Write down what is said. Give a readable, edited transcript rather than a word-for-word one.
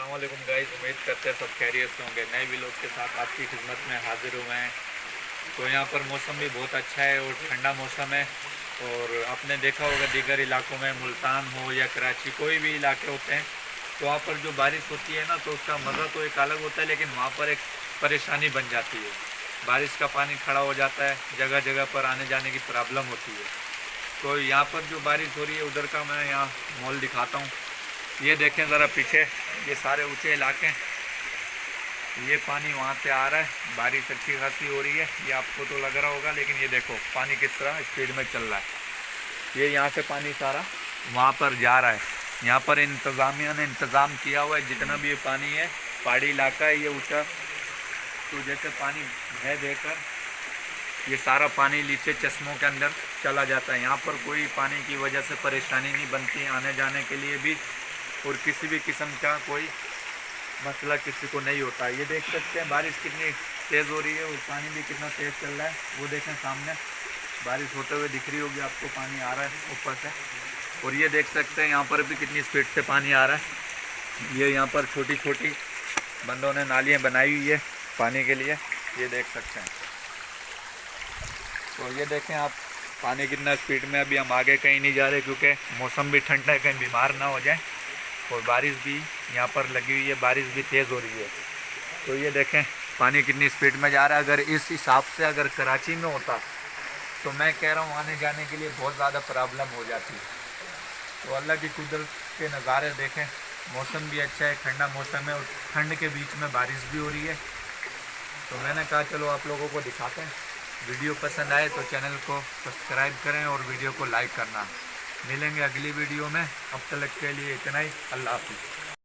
अस्सलामुअलैकुम गाइस, उम्मीद करते हैं सब खैरियत से होंगे। नए व्लॉग के साथ आपकी खिदमत में हाजिर हुए हैं। तो यहाँ पर मौसम भी बहुत अच्छा है और ठंडा मौसम है। और आपने देखा होगा दीगर इलाकों में, मुल्तान हो या कराची, कोई भी इलाके होते हैं तो वहाँ पर जो बारिश होती है ना, तो उसका मज़ा तो एक अलग होता है, लेकिन वहाँ पर एक परेशानी बन जाती है। बारिश का पानी खड़ा हो जाता है, जगह जगह पर आने जाने की प्रॉब्लम होती है। तो यहाँ पर जो बारिश हो रही है उधर का मैं यहाँ मॉल दिखाता हूँ। ये देखें ज़रा पीछे, ये सारे ऊंचे इलाके हैं। ये पानी वहाँ से आ रहा है, बारिश अच्छी खासी हो रही है, ये आपको तो लग रहा होगा, लेकिन ये देखो पानी किस तरह स्पीड में चल रहा है। ये यहाँ से पानी सारा वहाँ पर जा रहा है। यहाँ पर इंतज़ामिया ने इंतज़ाम किया हुआ है, जितना भी ये पानी है, पहाड़ी इलाका है ये ऊँचा, तो जैसे पानी बह देकर ये सारा पानी नीचे चश्मों के अंदर चला जाता है। यहाँ पर कोई पानी की वजह से परेशानी नहीं बनती आने जाने के लिए भी, और किसी भी किस्म का कोई मसला किसी को नहीं होता। ये देख सकते हैं बारिश कितनी तेज़ हो रही है और पानी भी कितना तेज़ चल रहा है। वो देखें सामने बारिश होते हुए दिख रही होगी आपको, पानी आ रहा है ऊपर से। और ये देख सकते हैं यहाँ पर भी कितनी स्पीड से पानी आ रहा है। ये यहाँ पर छोटी छोटी बंदों ने नालियाँ बनाई हुई है पानी के लिए, ये देख सकते हैं। तो ये देखें आप पानी कितना स्पीड में। अभी हम आगे कहीं नहीं जा रहे क्योंकि मौसम भी ठंडा है, कहीं बीमार ना हो जाए। और बारिश भी यहाँ पर लगी हुई है, बारिश भी तेज़ हो रही है। तो ये देखें पानी कितनी स्पीड में जा रहा है। अगर इस हिसाब से अगर कराची में होता तो मैं कह रहा हूँ आने जाने के लिए बहुत ज़्यादा प्रॉब्लम हो जाती। तो अल्लाह की कुदरत के नज़ारे देखें, मौसम भी अच्छा है, ठंडा मौसम है और ठंड के बीच में बारिश भी हो रही है। तो मैंने कहा चलो आप लोगों को दिखाते हैं। वीडियो पसंद आए तो चैनल को सब्सक्राइब करें और वीडियो को लाइक करना। मिलेंगे अगली वीडियो में, अब तक के लिए इतना ही। अल्लाह हाफ़िज़।